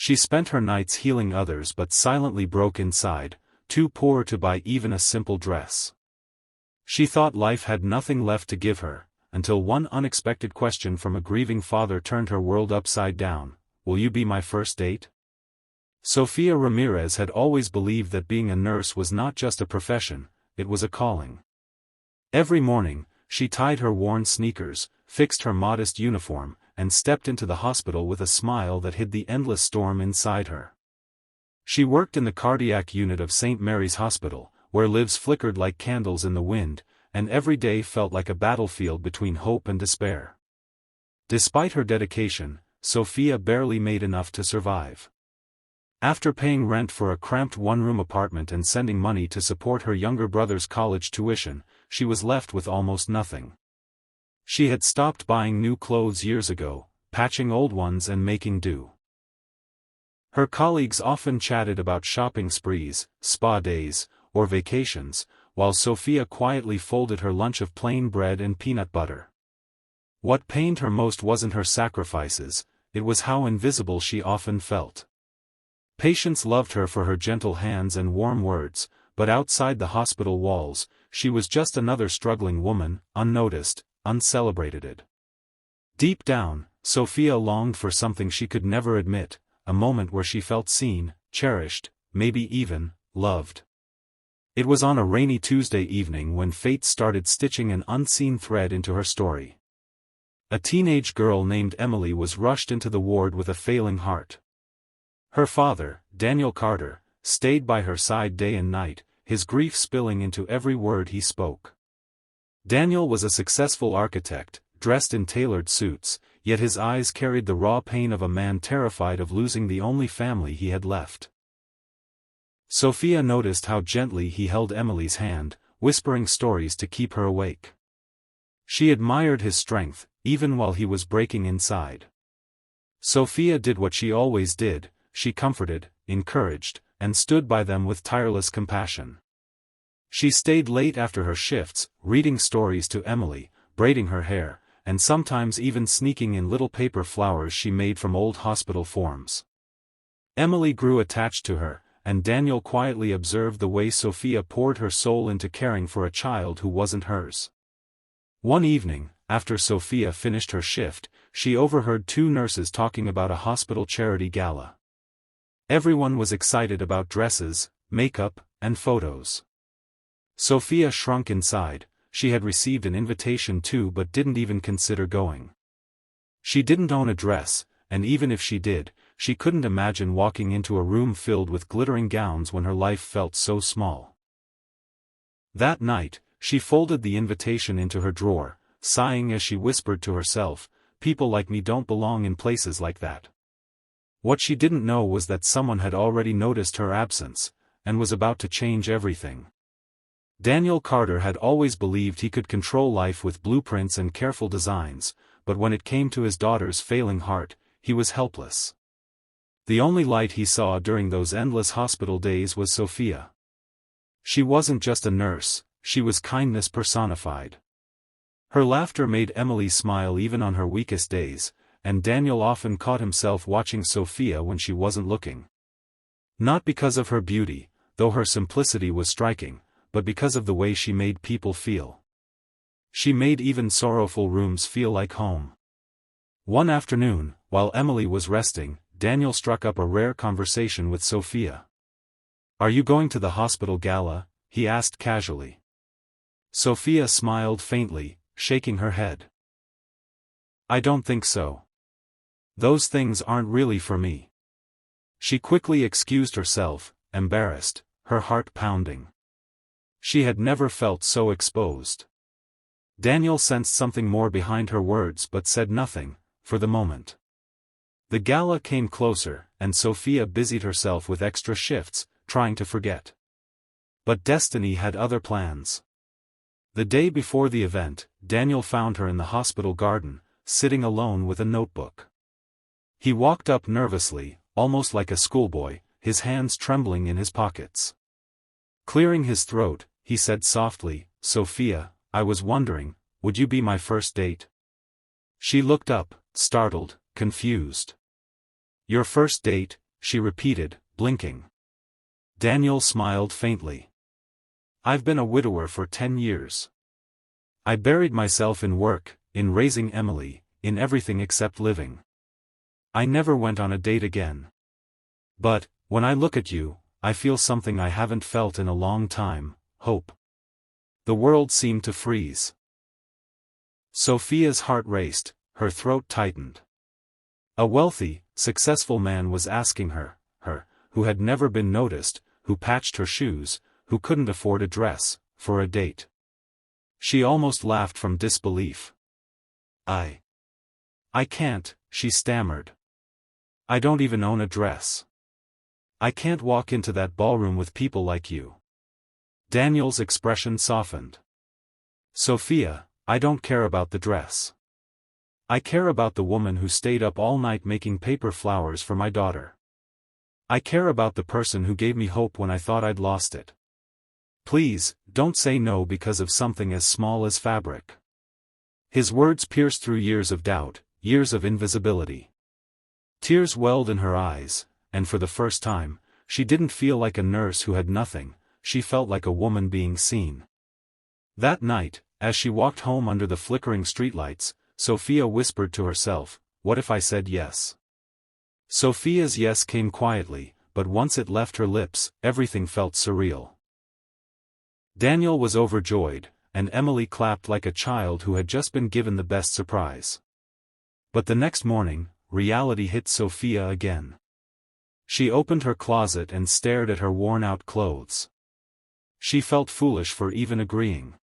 She spent her nights healing others but silently broke inside, too poor to buy even a simple dress. She thought life had nothing left to give her, until one unexpected question from a grieving father turned her world upside down. Will you be my first date? Sofia Ramirez had always believed that being a nurse was not just a profession, it was a calling. Every morning, she tied her worn sneakers, fixed her modest uniform, and stepped into the hospital with a smile that hid the endless storm inside her. She worked in the cardiac unit of St. Mary's Hospital, where lives flickered like candles in the wind, and every day felt like a battlefield between hope and despair. Despite her dedication, Sofia barely made enough to survive. After paying rent for a cramped one-room apartment and sending money to support her younger brother's college tuition, she was left with almost nothing. She had stopped buying new clothes years ago, patching old ones and making do. Her colleagues often chatted about shopping sprees, spa days, or vacations, while Sofia quietly folded her lunch of plain bread and peanut butter. What pained her most wasn't her sacrifices, it was how invisible she often felt. Patients loved her for her gentle hands and warm words, but outside the hospital walls, she was just another struggling woman, unnoticed, uncelebrated. Deep down, Sofia longed for something she could never admit, a moment where she felt seen, cherished, maybe even, loved. It was on a rainy Tuesday evening when fate started stitching an unseen thread into her story. A teenage girl named Emily was rushed into the ward with a failing heart. Her father, Daniel Carter, stayed by her side day and night, his grief spilling into every word he spoke. Daniel was a successful architect, dressed in tailored suits, yet his eyes carried the raw pain of a man terrified of losing the only family he had left. Sofia noticed how gently he held Emily's hand, whispering stories to keep her awake. She admired his strength, even while he was breaking inside. Sofia did what she always did, she comforted, encouraged, and stood by them with tireless compassion. She stayed late after her shifts, reading stories to Emily, braiding her hair, and sometimes even sneaking in little paper flowers she made from old hospital forms. Emily grew attached to her, and Daniel quietly observed the way Sofia poured her soul into caring for a child who wasn't hers. One evening, after Sofia finished her shift, she overheard two nurses talking about a hospital charity gala. Everyone was excited about dresses, makeup, and photos. Sofia shrunk inside. She had received an invitation too but didn't even consider going. She didn't own a dress, and even if she did, she couldn't imagine walking into a room filled with glittering gowns when her life felt so small. That night, she folded the invitation into her drawer, sighing as she whispered to herself, "People like me don't belong in places like that." What she didn't know was that someone had already noticed her absence, and was about to change everything. Daniel Carter had always believed he could control life with blueprints and careful designs, but when it came to his daughter's failing heart, he was helpless. The only light he saw during those endless hospital days was Sofia. She wasn't just a nurse, she was kindness personified. Her laughter made Emily smile even on her weakest days, and Daniel often caught himself watching Sofia when she wasn't looking. Not because of her beauty, though her simplicity was striking, but because of the way she made people feel. She made even sorrowful rooms feel like home. One afternoon, while Emily was resting, Daniel struck up a rare conversation with Sofia. "Are you going to the hospital gala?" he asked casually. Sofia smiled faintly, shaking her head. "I don't think so. Those things aren't really for me." She quickly excused herself, embarrassed, her heart pounding. She had never felt so exposed. Daniel sensed something more behind her words but said nothing, for the moment. The gala came closer, and Sofia busied herself with extra shifts, trying to forget. But destiny had other plans. The day before the event, Daniel found her in the hospital garden, sitting alone with a notebook. He walked up nervously, almost like a schoolboy, his hands trembling in his pockets. Clearing his throat, he said softly, "Sofia, I was wondering, would you be my first date?" She looked up, startled, confused. "Your first date?" she repeated, blinking. Daniel smiled faintly. I've been a widower for 10 years. I buried myself in work, in raising Emily, in everything except living. I never went on a date again. But, when I look at you, I feel something I haven't felt in a long time, hope. The world seemed to freeze. Sophia's heart raced, her throat tightened. A wealthy, successful man was asking her, who had never been noticed, who patched her shoes, who couldn't afford a dress, for a date. She almost laughed from disbelief. I can't, she stammered. I don't even own a dress. I can't walk into that ballroom with people like you. Daniel's expression softened. Sophia, I don't care about the dress. I care about the woman who stayed up all night making paper flowers for my daughter. I care about the person who gave me hope when I thought I'd lost it. Please, don't say no because of something as small as fabric. His words pierced through years of doubt, years of invisibility. Tears welled in her eyes, and for the first time, she didn't feel like a nurse who had nothing, she felt like a woman being seen. That night, as she walked home under the flickering streetlights, Sophia whispered to herself, what if I said yes? Sophia's yes came quietly, but once it left her lips, everything felt surreal. Daniel was overjoyed, and Emily clapped like a child who had just been given the best surprise. But the next morning, reality hit Sophia again. She opened her closet and stared at her worn-out clothes. She felt foolish for even agreeing.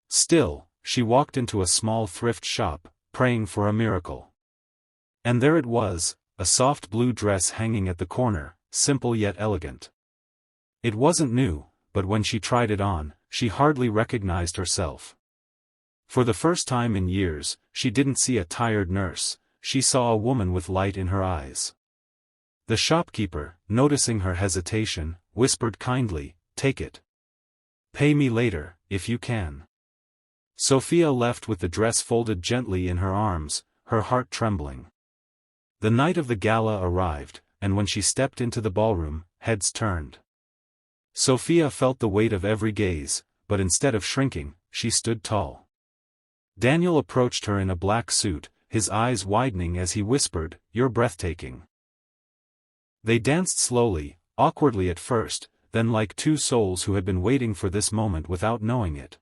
Still, she walked into a small thrift shop, praying for a miracle. And there it was, a soft blue dress hanging at the corner, simple yet elegant. It wasn't new, but when she tried it on, she hardly recognized herself. For the first time in years, she didn't see a tired nurse, she saw a woman with light in her eyes. The shopkeeper, noticing her hesitation, whispered kindly, take it. Pay me later, if you can. Sophia left with the dress folded gently in her arms, her heart trembling. The night of the gala arrived, and when she stepped into the ballroom, heads turned. Sophia felt the weight of every gaze, but instead of shrinking, she stood tall. Daniel approached her in a black suit, his eyes widening as he whispered, "You're breathtaking." They danced slowly, awkwardly at first, then like two souls who had been waiting for this moment without knowing it.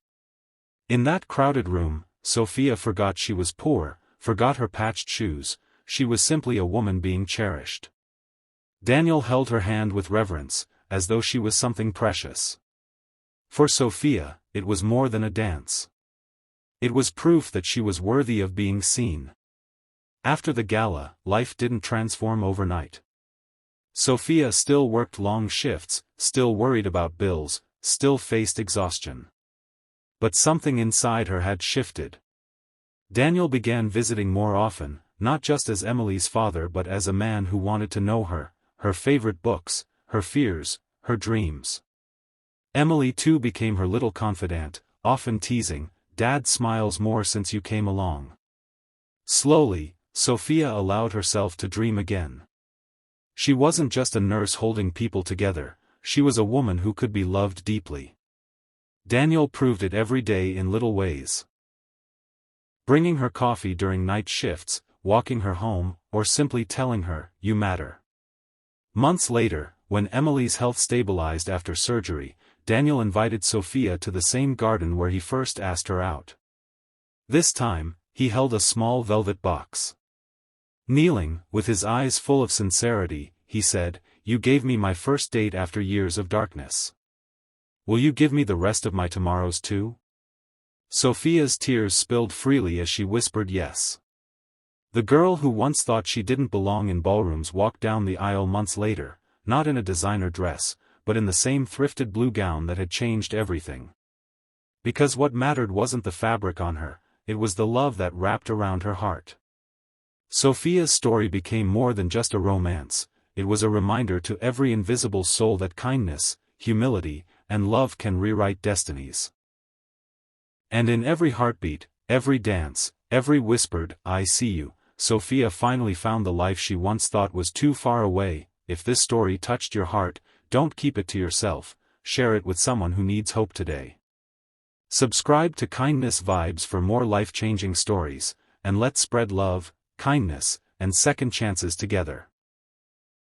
In that crowded room, Sophia forgot she was poor, forgot her patched shoes, she was simply a woman being cherished. Daniel held her hand with reverence, as though she was something precious. For Sophia, it was more than a dance. It was proof that she was worthy of being seen. After the gala, life didn't transform overnight. Sophia still worked long shifts, still worried about bills, still faced exhaustion. But something inside her had shifted. Daniel began visiting more often, not just as Emily's father but as a man who wanted to know her, her favorite books, her fears, her dreams. Emily too became her little confidant, often teasing, "Dad smiles more since you came along." Slowly, Sophia allowed herself to dream again. She wasn't just a nurse holding people together, she was a woman who could be loved deeply. Daniel proved it every day in little ways. Bringing her coffee during night shifts, walking her home, or simply telling her, "You matter." Months later, when Emily's health stabilized after surgery, Daniel invited Sophia to the same garden where he first asked her out. This time, he held a small velvet box. Kneeling, with his eyes full of sincerity, he said, "You gave me my first date after years of darkness. Will you give me the rest of my tomorrows too?" Sophia's tears spilled freely as she whispered yes. The girl who once thought she didn't belong in ballrooms walked down the aisle months later, not in a designer dress, but in the same thrifted blue gown that had changed everything. Because what mattered wasn't the fabric on her, it was the love that wrapped around her heart. Sophia's story became more than just a romance, it was a reminder to every invisible soul that kindness, humility, and love can rewrite destinies. And in every heartbeat, every dance, every whispered, "I see you," Sophia finally found the life she once thought was too far away. if this story touched your heart, don't keep it to yourself, share it with someone who needs hope today. Subscribe to Kindness Vibes for more life-changing stories, and let's spread love, kindness, and second chances together.